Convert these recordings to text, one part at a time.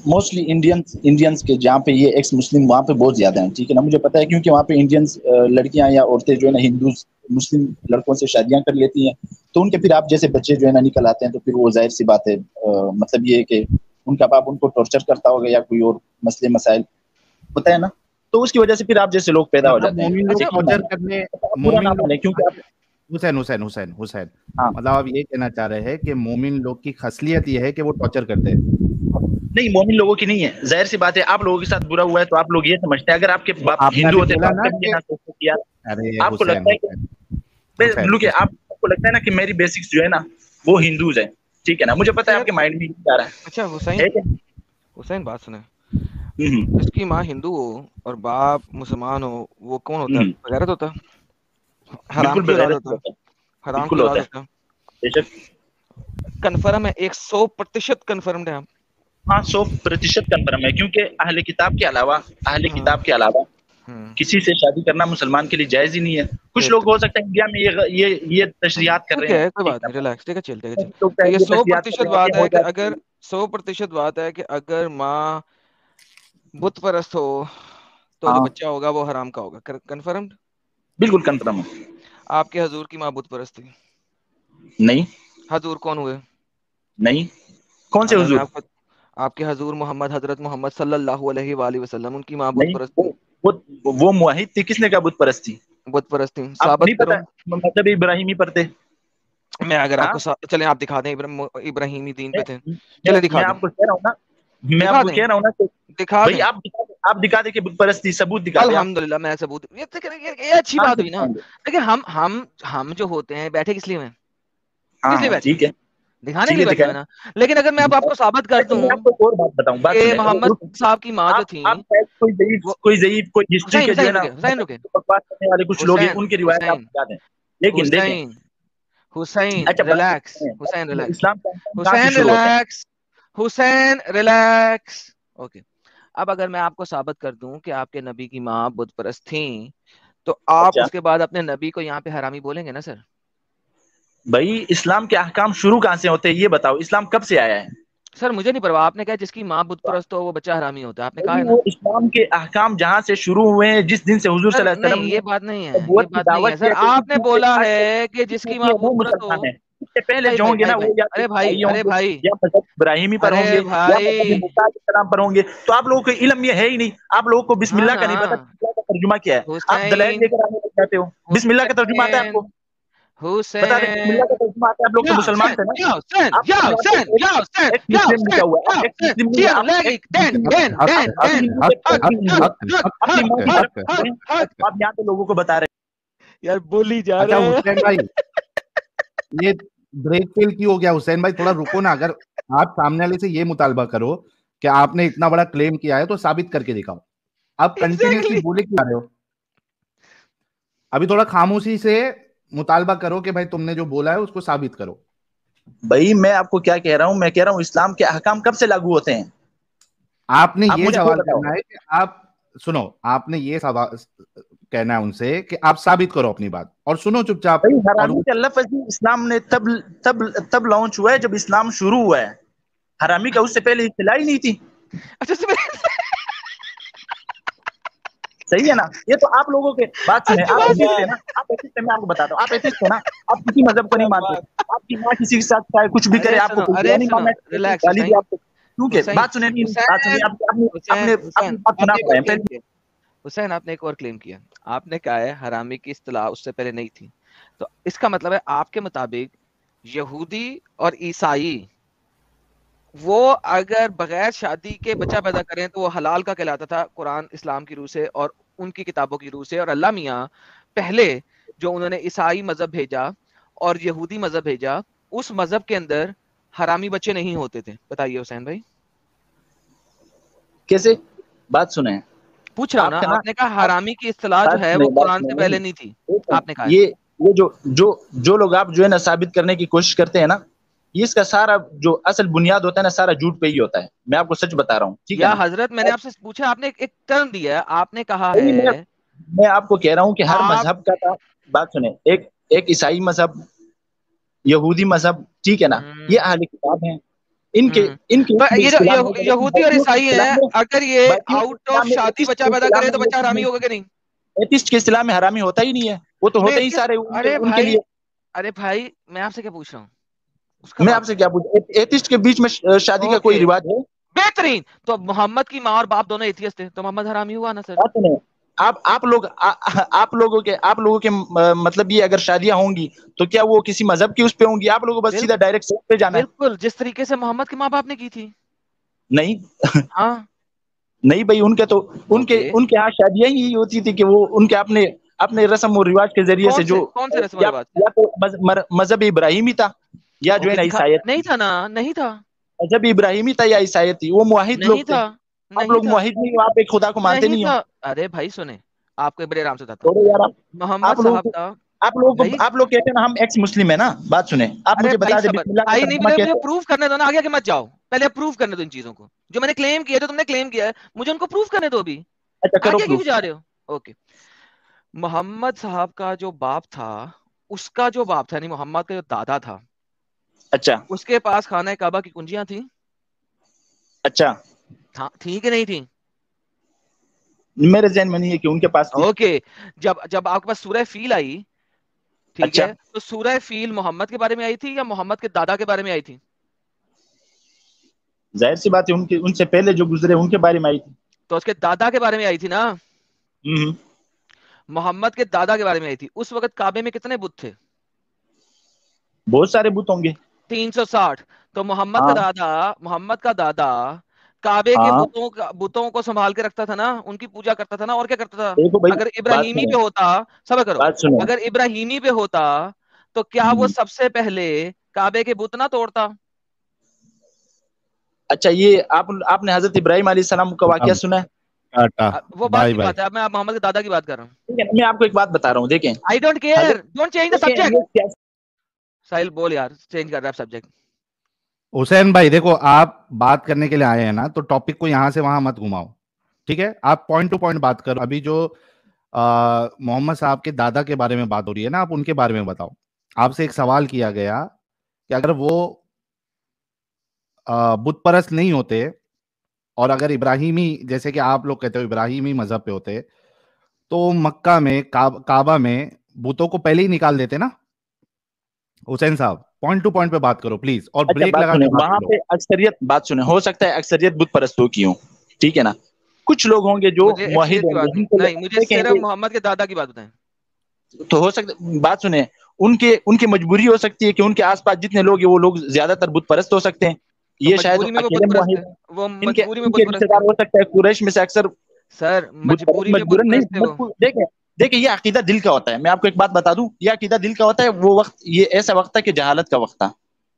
Mostly Indians کے جہاں پہ یہ ایکس مسلم وہاں پہ بہت زیادہ ہیں, ٹھیک ہے نا, مجھے پتا ہے کیونکہ وہاں پہ انڈینس لڑکیاں یا عورتیں جو ہے نا ہندو مسلم لڑکوں سے شادیاں کر لیتی ہیں, تو ان کے پھر آپ جیسے بچے جو ہے نا نکل آتے ہیں, تو پھر وہ ظاہر سی بات ہے مطلب یہ ہے کہ ان کا باپ ان کو ٹارچر کرتا ہوگا یا کوئی اور مسئلے مسائل ہوتا ہے نا, تو اس کی وجہ سے پھر آپ جیسے لوگ پیدا ہو جاتے ہیں. برا نہ مانے کیونکہ آپ حسین مطلب آپ یہ کہنا چاہ رہے ہیں کہ مومن لوگ کی خصلیت یہ ہے کہ وہ ٹارچر کرتے ہیں؟ نہیں, مومن لوگوں کی نہیں ہے, ظاہر سی بات ہے آپ لوگوں کے ساتھ برا ہوا ہے تو آپ لوگ یہ سمجھتے ہیں, اگر آپ کے باپ ہندو ہوتے تو آپ کو لگتا ہے کہ آپ کو لگتا ہے نا کہ میری بیسکس جو ہے نا وہ ہندوز ہیں, ٹھیک ہے نا, مجھے پتا ہے آپ کے مائنڈ میں کیا رہا ہے. اچھا حسین بات سنیں, جس کی ماں ہندو ہو اور باپ مسلمان ہو وہ کون ہوتا ہے؟ بغیرت ہوتا ہے, حرام کی اولاد ہوتا ہے, حرام کی اولاد ہوتا ہے. کنفرم ہے 100% کنفرمڈ ہے آپ؟ ہاں 100% کنفرم ہے, کیونکہ اہل کتاب کے علاوہ کسی سے شادی کرنا مسلمان کے لیے جائز ہی نہیں ہے. کچھ لوگ ہو سکتے ہیں انڈیا میں یہ تشریحات کر رہے ہیں, کوئی بات نہیں, ریلیکس, ٹھیک ہے, چلتے تو یہ 100% بات ہے کہ اگر 100% بات ہے کہ اگر ماں بت پرست ہو تو جو بچہ ہوگا وہ حرام کا ہوگا. کنفرمڈ؟ بالکل کنفرم ہے. آپ کے حضور کی ماں بت پرست تھی؟ نہیں. حضور کون ہوئے؟ نہیں. کون سے اگر میں حضور؟ آپ کے حضور محمد, حضرت محمد صلی اللہ علیہ وآلہ وسلم, ان کی ماں بت نہیں, پرست تھی. وہ موحد تھی, کس نے کہا بت پرست تھی؟ بت پرست تھی, آپ کو ثابت نہیں کرو. پتا مطلب ابراہیمی پڑھتے؟ میں اگر آپ کو چلیں آپ دکھا دیں ابراہیمی دین پہ تھے, چلے دکھا میں دیں. آپ کو کہہ رہا ہوں نا دکھا بھائی دیں. آپ دکھا دیں کہ بت پرست تھی, ثبوت دکھا دیں. الحمدللہ میں ثبوت, یہ اچھی بات ہوئی نا. دیکھیں ہم جو ہوتے ہیں بیٹھے کس لیے ہیں؟ کس لیے بیٹھے ہیں؟ ٹھیک ہے, دکھانے کے لیے بیٹھے ہوئے نا. لیکن اگر میں اب آپ کو ثابت کر دوں میں آپ کو ایک اور بات بتاؤں, بات کہ سنیں, محمد صاحب کی ماں جو تھی, کوئی ضعیف کوئی ہسٹری کے جو ہے نا حسین رکے, بکواس کرنے والے کچھ لوگ ہیں, ان کی روایت آپ بتا دیں. لیکن دیکھیں حسین ریلیکس, حسین ریلیکس, اسلام کہاں سے حسین شروع ہوتا ہے؟ ریلیکس, حسین ریلیکس. اوکے, اب اگر میں آپ کو ثابت کر دوں کہ آپ کے نبی کی ماں بت پرست تھیں, تو آپ اس کے بعد اپنے نبی کو یہاں پہ حرامی بولیں گے نا سر؟ بھائی اسلام کے احکام شروع کہاں سے ہوتے ہیں یہ بتاؤ, اسلام کب سے آیا ہے؟ سر مجھے نہیں پرواہ, آپ نے کہا جس کی ماں بت پرست ہو وہ بچہ حرامی ہوتا ہے, آپ نے کہا ہے نا. وہ اسلام کے احکام جہاں سے شروع ہوئے ہیں, جس دن سے حضور صلی سر اللہ علیہ نہیں, وسلم یہ بات نہیں ہے, یہ نبوت کی بات نہیں ہے دعوت سر. کیا کہ آپ نے بولا ہے کہ جس کی ماں وہ بت پرست ہو. مسلمان ہیں, اس سے پہلے بھائی جو بھائی ہوں گے نا بھائی وہ یا ارے بھائی یا مذہب ابراہیمی پر ہوں گے یا مذہب موسیٰ علیہ السلام پر ہوں گے. تو آپ لوگوں کو علم یہ ہے ہی نہیں, آپ لوگوں کو بسم ہاں اللہ نا, کا نہیں پتا بسم اللہ کا ترجمہ کیا ہے. آپ دلائل حسین لے کر آنے لگ جاتے ہو. بسم اللہ کا ترجمہ آتا ہے آپ کو؟ بتا دیں بسم اللہ حسین, کا ترجمہ آتا ہے؟ آپ لوگ تو مسلمان تھے نا. آپ ایک مسلم لکھا ہوا ہے, ایک مسلم نہیں ہے, آپ یہاں پہ لوگوں کو بتا رہے ہیں یار, بولی جا اچھا رہے حسین بھائی, یہ بریک فیل کی ہو گیا. حسین بھائی تھوڑا رکو نا, اگر آپ سامنے والے سے یہ مطالبہ کرو کہ آپ نے اتنا بڑا کلیم کیا ہے تو ثابت کر کے دکھاؤ. آپ کنٹینیوسلی بولے کیا رہے ہو؟ ابھی تھوڑا خاموشی سے مطالبہ کرو کہ بھائی تم نے جو بولا ہے اس کو ثابت کرو. بھائی میں آپ کو کیا کہہ رہا ہوں, میں کہہ رہا ہوں اسلام کے احکام کب سے لاگو ہوتے ہیں؟ آپ نے یہ مجھے سوال بتاؤ. کرنا ہے کہ آپ سنو, آپ نے یہ سوال کہنا ہے ان سے کہ آپ ثابت کرو اپنی بات, اور سنو چپ چاپ. حرامی کا لفظ اسلام نے تب لانچ ہوا ہے جب اسلام شروع ہوا ہے. حرامی کا اس سے پہلے اطلاع ہی نہیں تھی. صحیح ہے نا؟ یہ تو آپ لوگوں کے بات سنیں, آپ ایتھسٹ ہیں نا, آپ ایتھسٹ ہیں, میں آپ کو بتاتا ہوں, آپ ایتھسٹ ہیں نا, آپ کسی مذہب کو نہیں مانتے. آپ کی ماں کسی کے ساتھ چاہے کچھ بھی کرے, آپ کو کوئی نہیں ماننا ہے, گالی دے آپ کو. کیونکہ بات سنیں, بات سنیں, اپنے بات سنا پڑے ہیں پہلے. حسین آپ نے ایک اور کلیم کیا, آپ نے کہا ہے حرامی کی اصطلاح اس سے پہلے نہیں تھی, تو اس کا مطلب ہے آپ کے مطابق یہودی اور عیسائی وہ اگر بغیر شادی کے بچہ پیدا کریں تو وہ حلال کا کہلاتا تھا قرآن اسلام کی روح سے اور ان کی کتابوں کی روح سے, اور اللہ میاں پہلے جو انہوں نے عیسائی مذہب بھیجا اور یہودی مذہب بھیجا, اس مذہب کے اندر حرامی بچے نہیں ہوتے تھے. بتائیے حسین بھائی کیسے؟ بات سنیں, پوچھ رہا ہوں نا, آپ نے کہا حرامی کی اصطلاح جو ہے وہ قرآن سے پہلے نہیں تھی, آپ نے کہا یہ جو لوگ آپ جو ہے نا ثابت کرنے کی کوشش کرتے ہیں نا, یہ اس کا سارا جو اصل بنیاد ہوتا ہے نا سارا جھوٹ پہ ہی ہوتا ہے. میں آپ کو سچ بتا رہا ہوں, ٹھیک ہے یا نا حضرت, میں نے آپ سے پوچھا, آپ نے ایک ٹرم دیا ہے, آپ نے کہا ہے, میں آپ کو کہہ رہا ہوں کہ ہر مذہب کا تھا. بات سنیں, ایک عیسائی مذہب, یہودی مذہب, ٹھیک ہے نا, یہ اہل کتاب ہیں. یہ یہودی اور عیسائی ہیں، اگر یہ آؤٹ آف شادی بچہ پیدا کرے تو بچہ حرامی ہوگا کہ نہیں؟ ایتھسٹ کے اسلام میں حرامی ہوتا ہی نہیں ہے، وہ تو ہوتے ہی سارے ان کے لیے. ارے بھائی میں آپ سے کیا پوچھ رہا ہوں؟ میں آپ سے کیا پوچھ، ایتھسٹ کے بیچ میں شادی کا کوئی رواج ہے؟ بہترین. تو محمد کی ماں اور باپ دونوں ایتھیسٹ تھے تو محمد حرامی ہوا نا سر؟ آپ لوگوں کے مطلب یہ اگر شادیاں ہوں گی تو کیا وہ کسی مذہب کی اس پہ ہوں گی؟ آپ لوگوں بس سیدھا ڈائریکٹ سیٹ پہ جانا ہے. بالکل جس طریقے سے محمد کے ماں باپ نے کی تھی. نہیں ہاں نہیں بھائی، ان کے یہاں شادیاں ہی ہوتی تھی کہ وہ ان کے اپنے رسم و رواج کے ذریعے سے جو کون سے رسم و رواج؟ یا تو مذہب ابراہیمی تھا یا جو ہے نا عیسائیت. نہیں تھا نا، نہیں تھا مذہب ابراہیمی تھا یا عیسائیت تھی. وہ موحد لوگ تھے. آپ لوگ موحد نہیں ہو، آپ ایک خدا کو مانتے نہیں ہو. ارے بھائی سنیں، آپ کو بڑے آرام سے بتاتا ہوں. محمد صاحب کا آپ لوگ کہتے ہیں نا ہم ایکس مسلم ہیں نا. بات سنیں، آپ مجھے بتا دیں بسم اللہ بھائی نہیں مجھے پروف کرنے دو نا، آگے مت جاؤ، پہلے پروف کرنے دو ان چیزوں کو جو میں نے کلیم کیا، جو تم نے کلیم کیا ہے مجھے ان کو پروف کرنے دو. ابھی آگے کیوں جا رہے ہو؟ اوکے. محمد صاحب کا جو باپ تھا، اس کا جو باپ تھا یعنی محمد کا جو دادا تھا، اچھا، اس کے پاس خانہ کعبہ کی کنجیاں تھیں. اچھا تھی کہ نہیں تھی؟ میرے ذہن میں نہیں ہے کہ ان کے پاس تھی. اوکے. جب آپ کے پاس سورہ فیل آئی، ٹھیک ہے، تو سورہ فیل محمد کے بارے میں آئی تھی یا محمد کے دادا کے بارے میں آئی تھی؟ ظاہر سی بات ہے ان سے پہلے جو گزرے ان کے بارے میں آئی تھی. تو اس کے دادا کے بارے میں آئی تھی نا. محمد کے دادا کے بارے میں آئی تھی. اس وقت کعبے میں کتنے بت تھے؟ بہت سارے بت ہوں گے، 360. تو محمد کا دادا کعبے کے بتوں کو سنبھال کے رکھتا تھا نا، ان کی پوجا کرتا تھا نا. اور کیا کرتا تھا؟ اگر ابراہیمی پہ ہوتا، صبر کرو، اگر ابراہیمی پہ ہوتا تو کیا وہ سب سے پہلے کعبے کے بت نہ توڑتا؟ اچھا، یہ آپ نے حضرت ابراہیم علیہ السلام کا واقعہ سنا ہے؟ وہ بات کی بات ہے، اب میں محمد کے دادا کی بات کر رہا ہوں. میں آپ کو ایک بات بتا رہا ہوں، دیکھیں. I don't care, don't change the subject. ساحل بول یار، چینج کر رہا ہے سبجیکٹ. حسین بھائی دیکھو، آپ بات کرنے کے لیے آئے ہیں نا، تو ٹاپک کو یہاں سے وہاں مت گھماؤ، ٹھیک ہے؟ آپ پوائنٹ ٹو پوائنٹ بات کرو. ابھی جو محمد صاحب کے دادا کے بارے میں بات ہو رہی ہے نا، آپ ان کے بارے میں بتاؤ. آپ سے ایک سوال کیا گیا کہ اگر وہ بت پرست نہیں ہوتے اور اگر ابراہیمی، جیسے کہ آپ لوگ کہتے ہو ابراہیمی مذہب پہ ہوتے، تو مکہ میں کعبہ میں بتوں کو پہلے ہی نکال دیتے نا. حسین صاحب پوائنٹ ٹو پوائنٹ پہ بات کرو پلیز، اور بریک لگا کے بات وہاں کرو. پہ اکثریت، بات سنیں، ہو سکتا ہے اکثریت بت پرست ہو کی ہوں، ٹھیک ہے نا. کچھ لوگ ہوں گے جو موحد ہوں گے. نہیں، مجھے صرف محمد کے دادا کی بات بتائیں. تو ہو سکتا، بات سنیں، ان کی مجبوری ہو سکتی ہے کہ ان کے آس پاس جتنے لوگ ہیں وہ لوگ زیادہ تر بت پرست ہو سکتے ہیں. یہ شاید اکیلے موحد ہیں. ان کے رشتے دار ہو سکتا ہے قریش میں سے اکثر. سر مجبوری میں بت پرست تھے وہ. دیکھیں یہ عقیدہ دل کا ہوتا ہے. میں آپ کو ایک بات بتا دوں، یہ عقیدہ دل کا ہوتا ہے. وہ وقت یہ ایسا وقت تھا کہ جہالت کا وقت تھا،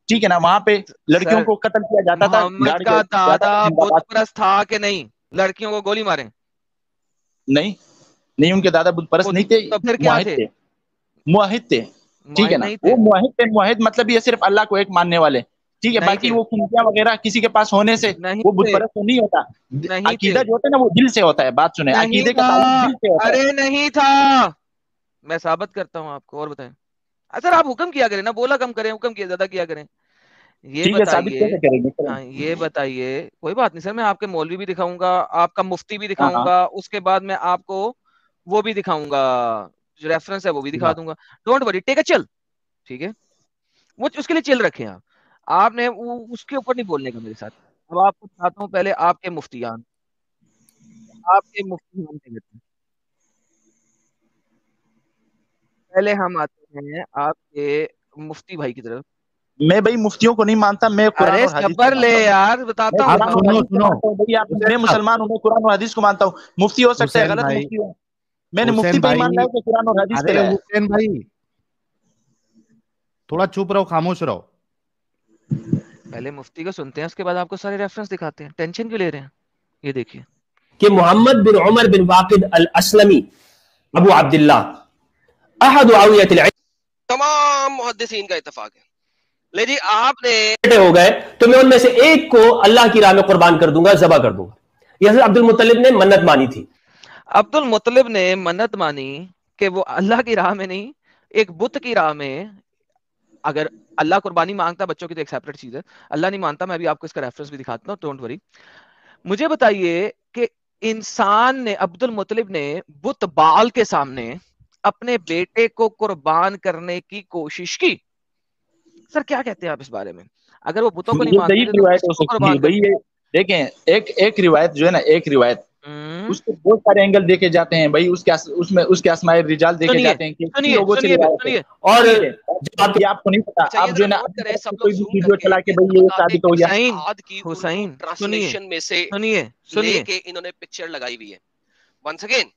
ٹھیک ہے نا. وہاں پہ لڑکیوں کو قتل کیا جاتا تھا. محمد کا دادا بت پرست تھا کہ نہیں؟ لڑکیوں کو گولی مارے؟ نہیں، ان کے دادا بت پرست نہیں تھے، تو پھر کیا تھے؟ موحد تھے، ٹھیک ہے نا. وہ موحد تھے. موحد مطلب یہ صرف اللہ کو ایک ماننے والے، ٹھیک ہے. باقی وہ کنجیاں وغیرہ کسی کے پاس ہونے سے وہ بت پرست نہیں ہوتا. عقیدہ جو ہوتا ہے نا وہ دل سے ہوتا ہے. بات سنیں، عقیدے کا تعلق دل سے ہوتا ہے. ارے نہیں تھا، میں ثابت کرتا ہوں آپ کو. اور بتائیں سر، آپ حکم کیا کریں نا، بولا کم کریں، حکم کیا زیادہ کیا کریں. یہ بتائیے کوئی بات نہیں سر، میں آپ کے مولوی بھی دکھاؤں گا، آپ کا مفتی بھی دکھاؤں گا، اس کے بعد میں آپ کو وہ بھی دکھاؤں گا، جو ریفرنس ہے وہ بھی دکھا دوں گا. ڈونٹ وری، ٹیک اے چل، ٹھیک ہے. وہ اس کے لیے چل رکھے ہیں آپ نے، اس کے اوپر نہیں بولنے کا میرے ساتھ. اب آپ کو چاہتا ہوں پہلے آپ کے مفتیان پہلے ہم آتے ہیں آپ کے مفتی بھائی کی طرف. میں بھائی مفتیوں کو نہیں مانتا، میں قرآن اور حدیث صبر لے یار، بتاتا ہوں. میں مسلمان ہوں، میں قرآن اور حدیث کو مانتا ہوں. مفتی ہو سکتا ہے غلط مفتی ہو، میں نے مفتی پہ ہی مان رہا ہے کہ قرآن اور حدیث پہ لایا. حسین بھائی تھوڑا چپ رہو، خاموش رہو. پہلے مفتی کو سنتے ہیں، اس کے بعد آپ کو سارے ریفرنس دکھاتے ہیں. ٹینشن کیوں لے رہے ہیں؟ یہ دیکھیے کہ محمد بن عمر بن واقد الاسلمی ابو عبداللہ احد آویت العلم، تمام محدثین کا اتفاق ہے. لے جی آپ نے ہو گئے تو میں ان میں سے ایک کو اللہ کی راہ میں قربان کر دوں گا، ذبح کر دوں گا. یہ حضرت عبد المطلب نے منت مانی تھی. عبد المطلب نے منت مانی کہ وہ اللہ کی راہ میں نہیں، ایک بت کی راہ میں اگر اللہ قربانی مانگتا بچوں کی تو ایک سیپریٹ چیز ہے, اللہ نہیں مانتا, میں ابھی آپ کو اس کا ریفرنس بھی دکھاتا ہوں, ڈونٹ وری. مجھے بتائیے کہ انسان نے, عبد المطلب نے بت بال کے سامنے اپنے بیٹے کو قربان کرنے کی کوشش کی. سر کیا کہتے ہیں آپ اس بارے میں؟ اگر وہ بتوں کو نہیں یہ مانتے صحیح تھے تو روایت کس ہو کو سکتی قربان ہے بھائی. کرتے؟ دیکھیں ایک روایت جو ہے نا, ایک روایت اس کے بہت سارے اینگل دیکھے جاتے ہیں بھائی, اس کے اسماء الرجال دیکھے جاتے ہیں کہ کن لوگوں سے روایت ہے. اور یہ آپ کو نہیں پتا, اچھا، یہ آپ جو ذرا ہے نا نوٹ کریں سب کوئی لوگ بھی زوم ویڈیو کر چلا کے کے بھائی یہ طبقات ثابت ہو گیا. حسین سعد کی اردو حسین ٹرانسلیشن میں سے سنیے لے کے انہوں نے پکچر لگائی ہوئی ہے. ونس اگین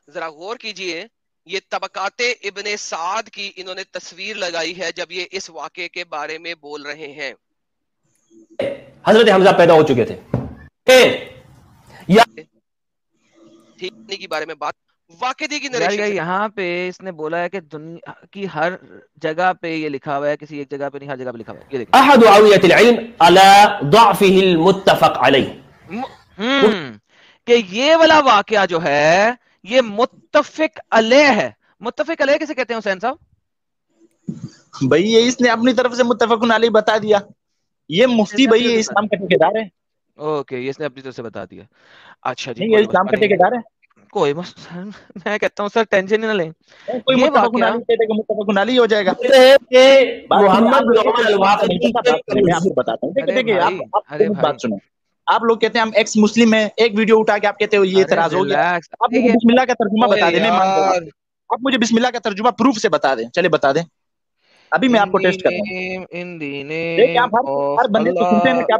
ذرا غور کیجئے, یہ طبقات ابن سعد کی انہوں نے تصویر لگائی ہے جب یہ اس واقعے کے بارے میں بول رہے ہیں. حضرت حمزہ پیدا ہو چکے تھے. ٹھیک کی بارے میں بات واقعے کی یار نریشن. یہاں پہ اس نے بولا ہے کہ دنیا کی ہر جگہ پہ یہ لکھا ہوا ہے, کسی ایک جگہ پہ نہیں, ہر جگہ پہ لکھا ہوا ہے. یہ دیکھیں احد اوعیۃ العلم على ضعفه المتفق علیہ, کہ یہ والا واقعہ جو ہے یہ متفق علیہ ہے. متفق علیہ کسے کہتے ہیں حسین صاحب؟ بھائی یہ اس نے اپنی طرف سے متفق علیہ بتا دیا. یہ مفتی بھائی یہ اسلام کا ٹھیکیدار ہے. اوکے, یہ اس نے اپنی طرف سے بتا دیا. اچھا جی, نہیں یہ اسلام کا ٹھیکیدار ہے. کوئی میں کہتا ہوں سر ٹینشن نہ لیں. کوئی یہ متفق واقعہ علیہ کہتے کہ متفق علیہ ہو جائے گا. کہتے ہیں کہ بات سنیں, محمد آپ بن لوگوں عمر کو الواقدی نہیں پتا, بات سنیں, میں آپ کو بتاتا ہوں. دیکھیں آپ بات سنیں, آپ لوگ کہتے ہیں ہم ایکس مسلم ہیں, ایک ویڈیو اٹا کے آپ کہتے ہو یہ اعتراض ہو گیا. آپ مجھے بسم اللہ کا ترجمہ بتا دیں, میں مانتا ہوں. آپ مجھے بسم اللہ کا ترجمہ پروف سے بتا دیں, چلے بتا دیں. ابھی میں آپ کو ٹیسٹ کر رہا ہوں. دیکھیں آپ ہر بندے کو سنتے ہیں کہ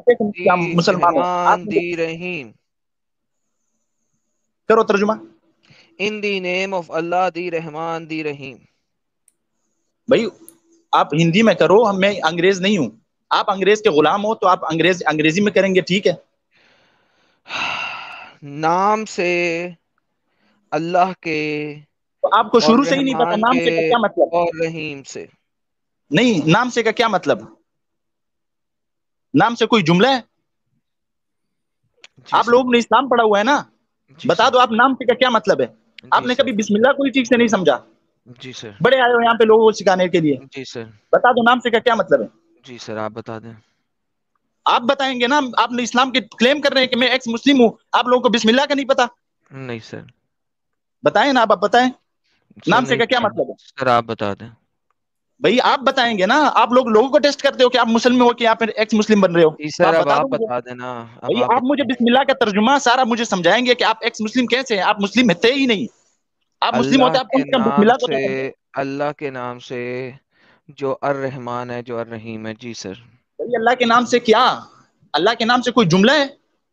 آپ مسلمان ہو, آپ کرو ترجمہ. In the name of Allah, the Rahman, the Rahim. بھائی آپ ہندی میں کرو, میں انگریز نہیں ہوں. آپ انگریز کے غلام ہو تو آپ انگریزی میں کریں گے, ٹھیک ہے. نام سے اللہ کے, تو آپ کو شروع سے ہی نہیں پتا نام سے کا کیا مطلب, اور رحیم سے. نہیں نام سے کا کیا مطلب, نام سے کوئی جملہ ہے؟ آپ لوگوں نے اسلام پڑھا ہوا ہے نا, بتا دو آپ نام سے کا کیا مطلب ہے. آپ نے کبھی بسم اللہ کوئی ٹھیک سے نہیں سمجھا. جی سر. بڑے آئے ہو یہاں پہ لوگوں کو سکھانے کے لیے. جی سر. بتا دو نام سے کا کیا مطلب ہے. جی سر آپ بتا دیں. آپ بتائیں گے نا, آپ نے اسلام کے کلیم کر رہے ہیں کہ میں ایکس مسلم ہوں, آپ لوگوں کو بسم اللہ کا نہیں پتا. نہیں سر. بتائیں نا, آپ بتائیں نام سے کا کیا مطلب ہے. سر آپ بتا دیں. بھائی آپ بتائیں گے نا, آپ لوگوں کو ٹیسٹ کرتے ہو کہ آپ مسلم ہو کہ آپ ایکس مسلم بن رہے ہو. سر اب بتا آپ دو بتا دینا. بھائی آپ مجھے بسم اللہ کا ترجمہ سارا مجھے سمجھائیں گے کہ آپ ایکس مسلم کیسے ہیں. آپ مسلم تھے ہی نہیں, آپ مسلم ہوتے آپ کم سے کم بسم اللہ کو تو سمجھیں. اللہ کے نام سے جو الرحمن ہے, جو الرحیم ہے. جی سر. بھائی اللہ کے نام سے کیا, اللہ کے نام سے کوئی جملہ ہے؟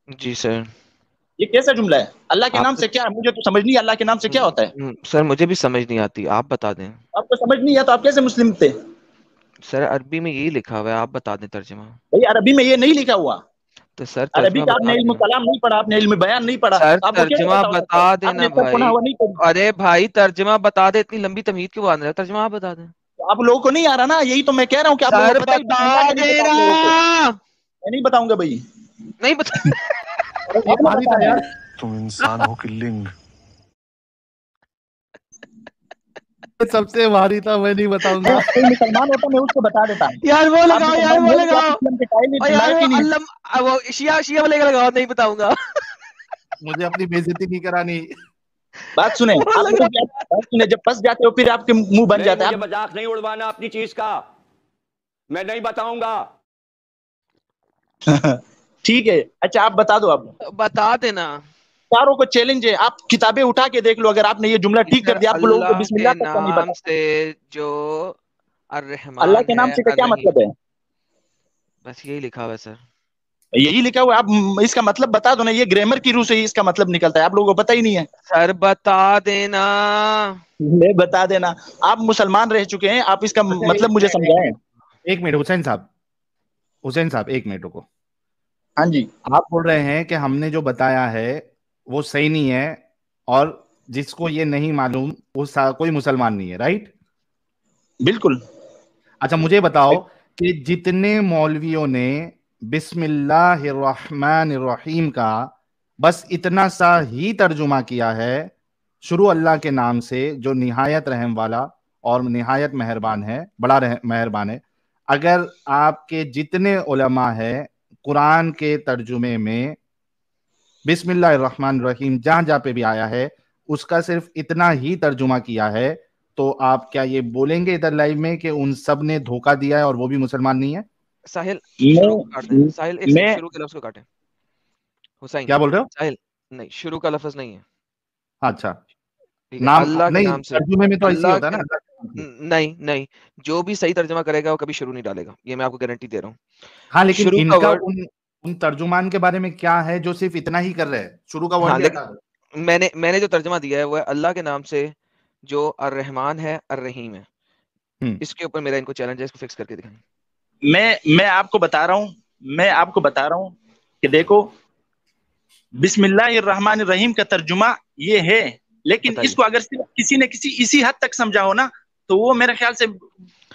جی سر. یہ کیسا جملہ ہے؟ اللہ کے نام سے کیا ہے, مجھے تو سمجھ نہیں, اللہ کے نام سے کیا ہوتا ہے. سر مجھے بھی سمجھ نہیں آتی, آپ بتا دیں. آپ کو سمجھ نہیں ہے تو آپ کیسے مسلم تھے؟ سر عربی میں یہی لکھا ہوا ہے, آپ بتا دیں ترجمہ. بھائی عربی میں یہ نہیں لکھا ہوا. تو سر عربی کا آپ نے علم کلام نہیں پڑھا, آپ نے علم بیان نہیں پڑھا. سر آپ کو کیا ترجمہ بتا دینا بھائی. ارے بھائی ترجمہ بتا دے, اتنی لمبی تمہید کیوں باندھ رہے ہو, ترجمہ آپ بتا دیں. آپ لوگوں کو نہیں آ رہا نا, یہی تو میں کہہ رہا ہوں کہ آپ لوگوں کو بتا دینا. میں نہیں بتاؤں گا بھائی, نہیں بتا یار تم انسان ہو کہ لنگ. سب سے بھاری تھا, میں نہیں بتاؤں گا. مسلمان ہوتا میں اس کو بتا دیتا. یار وہ لگاؤ, یار وہ لگاؤ, وہ شیعہ والے کا لگاؤ. نہیں بتاؤں گا, مجھے اپنی بے عزتی نہیں کرانی. بات سنیں, جب پھنس جاتے ہو پھر آپ کے منہ بن جاتا ہے. مذاق نہیں اڑوانا اپنی چیز کا, میں نہیں بتاؤں گا. ٹھیک ہے, اچھا آپ بتا دو. آپ بتا دینا. چاروں کو چیلنج ہے, آپ کتابیں اٹھا کے دیکھ لو, اگر آپ نے یہ جملہ ٹھیک کر دیا, آپ لوگوں کو بسم اللہ تک کا نہیں پتا. سے جو الرحمن اللہ کے نام سے کیا مطلب ہے؟ بس یہی لکھا ہوا ہے سر. یہی لکھا ہوا ہے, آپ اس کا مطلب بتا دو نا. یہ گرامر کی روح سے ہی اس کا مطلب نکلتا ہے, آپ لوگوں کو پتہ ہی نہیں ہے. سر بتا دینا. میں بتا دینا, آپ مسلمان رہ چکے ہیں, آپ اس کا مطلب مجھے سمجھائیں. ایک منٹ حسین صاحب ایک منٹ کو. ہاں جی, آپ بول رہے ہیں کہ ہم نے جو بتایا ہے وہ صحیح نہیں ہے, اور جس کو یہ نہیں معلوم وہ کوئی مسلمان نہیں ہے, رائٹ؟ بالکل. اچھا مجھے بتاؤ کہ جتنے مولویوں نے بسم اللہ الرحمن الرحیم کا بس اتنا سا ہی ترجمہ کیا ہے, شروع اللہ کے نام سے جو نہایت رحم والا اور نہایت مہربان ہے، بڑا مہربان ہے. اگر آپ کے جتنے علماء ہیں قرآن کے ترجمے میں بسم اللہ الرحمن الرحیم جہاں جہاں پہ بھی آیا ہے اس کا صرف اتنا ہی ترجمہ کیا ہے، تو آپ کیا یہ بولیں گے ادھر لائیو میں کہ ان سب نے دھوکہ دیا ہے اور وہ بھی مسلمان نہیں ہے؟ ساحل شروع کو کاٹ دیں، ساحل ایک میں شروع کے لفظ کو کاٹیں. حسین کیا بول رہے ہو؟ ساحل نہیں، شروع کا لفظ نہیں ہے. اچھا، ٹھیک ہے، نام اللہ کے نہیں، نام سے. ترجمے میں تو ایسے ہی اللہ ہوتا ہے کے نا. نہیں نہیں، جو بھی صحیح ترجمہ کرے گا وہ کبھی شروع نہیں ڈالے گا، یہ میں آپ کو گارنٹی دے رہا ہوں. ہاں لیکن شروع ان کا کا ورڈ، ان ترجمان کے بارے میں کیا ہے جو صرف اتنا ہی کر رہے ہیں؟ شروع کا ورڈ ہاں بھی لیکن ہٹا دو. میں نے جو ترجمہ دیا ہے وہ ہے اللہ کے نام سے جو الرحمن ہے الرحیم ہے. اس کے اوپر میرا ان کو چیلنج ہے، اس کو فکس کر کے دکھائیں. میں آپ کو بتا رہا ہوں کہ دیکھو بسم اللہ الرحمن الرحیم کا ترجمہ یہ ہے، لیکن بتائیے. اس کو اگر کسی نے اسی حد تک سمجھا ہو نا تو وہ میرے خیال سے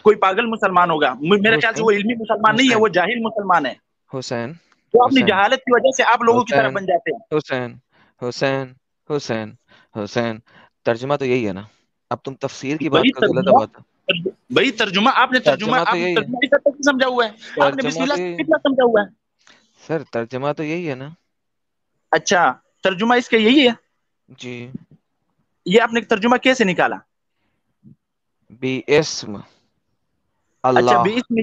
کوئی پاگل مسلمان ہوگا. میرے خیال سے وہ علمی مسلمان نہیں ہے، وہ جاہل مسلمان ہے. حسین وہ اپنی جہالت کی وجہ سے آپ لوگوں کی طرف بن جاتے ہیں. حسین حسین حسین حسین ترجمہ تو یہی ہے نا. اب تم تفسیر کی بات کر لیتا بات. وہی ترجمہ آپ نے ترجمہ تو یہی ہے. اس حد تک سمجھا ہوا ہے. آپ نے بسم اللہ سے کتنا سمجھا ہوا ہے؟ سر ترجمہ تو یہی ہے نا. اچھا، ترجمہ اس کا یہی ہے جی. یہ آپ نے ترجمہ کیسے نکالا؟ بی اسم اچھا اللہ. بی اسم،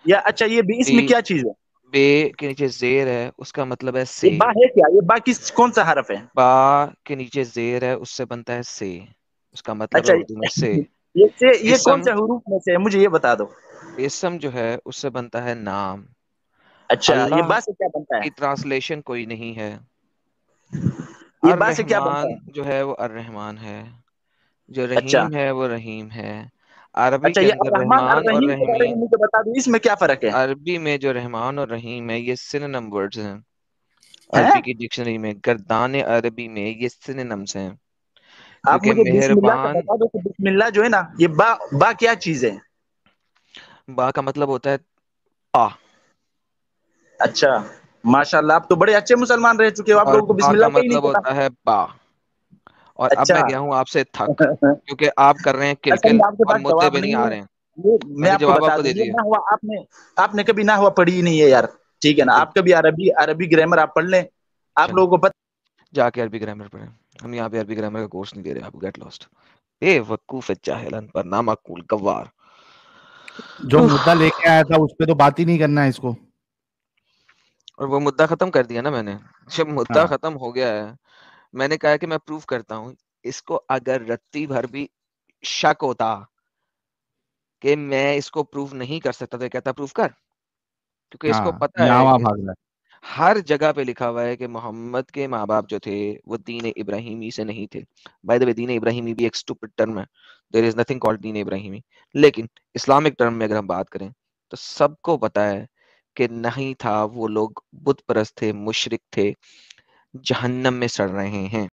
یا اچھا یہ بی اسم کیا چیز ہے؟ بے کے نیچے زیر ہے، اس کا مطلب ہے سے. یہ با ہے کیا؟ یہ با کون سا حرف ہے؟ با کے نیچے زیر ہے، اس سے بنتا ہے سے، اس کا مطلب ہے اچھا اردو میں سے. یہ کون سے حروف میں سے ہے؟ مجھے یہ بتا دو. اسم جو ہے اس سے بنتا ہے نام. اچھا، یہ اللہ با سے کیا بنتا کی ہے؟ ٹرانسلیشن کوئی نہیں ہے. یہ با سے کیا بنتا الرحمن ہے؟ جو ہے وہ الرحمن ہے، جو اچھا رحیم ہے وہ رحیم ہے. عربی اچھا، کے یہ اندر الرحمن رحمان اور الرحیم کے بارے رحیم، میں مجھے بتا دو اس میں کیا فرق ہے؟ عربی میں جو رحمان اور رحیم ہے یہ سنونم ورڈز ہیں. ہیں؟ عربی کی ڈکشنری میں، گردان عربی میں یہ سنونمز ہیں. آپ کیونکہ مجھے بسم اللہ کا مہربان، بتا دو کہ بسم اللہ جو ہے نا یہ با کیا چیز ہے؟ با کا مطلب ہوتا ہے پا، اچھا ماشاء اللہ، آپ تو بڑے اچھے مسلمان رہ چکے ہو، آپ اور لوگوں کو با بسم کا اللہ کا ہی نہیں مطلب پتا. ہوتا ہے با. اور اب اچھا میں گیا ہوں آپ سے تھک، کیونکہ آپ کر رہے ہیں اصل کلکل میں آپ کے اور پاس مدعے جواب پہ نہیں نہیں آ ہے. رہے ہیں. یہ میں میں نے آپ کو جواب آپ بتا کو دوں، دے یہ دیا. نہ ہوا آپ نے کبھی نہ ہوا پڑھی ہی نہیں ہے یار. ٹھیک ہے نا، آپ کبھی عربی گرامر آپ پڑھ لیں، آپ چلیں لوگوں کو پتہ. جا کے عربی گرامر پڑھیں. ہم یہاں پہ عربی گرامر کا کورس نہیں دے رہے، آپ گیٹ لاسٹ. اے وقوف جاہلن پر نامعقول گوار. جو مدعا لے کے آیا تھا اس پہ تو بات ہی نہیں کرنا ہے اس کو. اور وہ مدعا ختم کر دیا نا میں نے. جب مدعا ہاں ختم ہو گیا ہے، میں نے کہا کہ میں پروف کرتا ہوں. اس کو اگر رتی بھر بھی شک ہوتا کہ میں اس کو پروف نہیں کر سکتا تو یہ کہتا پروف کر، کیونکہ اس کو ہاں، پتا یہاں ہے وہاں کہ بھاگ رہا ہے. ہر جگہ پہ لکھا ہوا ہے کہ محمد کے ماں باپ جو تھے وہ دین ابراہیمی سے نہیں تھے. بائی دا وے دین ابراہیمی بھی ایک اسٹوپڈ ٹرم ہے. دیر از نتھنگ کالڈ دین ابراہیمی. لیکن اسلامک ٹرم میں اگر ہم بات کریں تو سب کو پتا ہے کہ نہیں تھا، وہ لوگ بت پرست تھے، مشرک تھے، جہنم میں سڑ رہے ہیں.